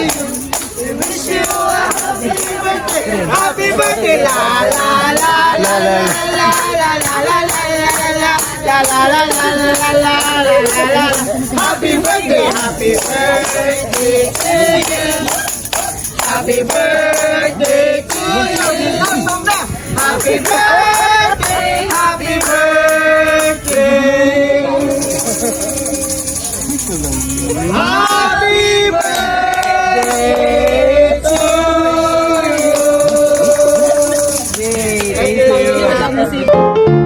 We wish you a happy birthday. Happy birthday, la la la la la la la la la la la la la la la la. Happy birthday to you. Happy birthday to you. Happy birthday, happy birthday. Happy birthday to you. Thank you.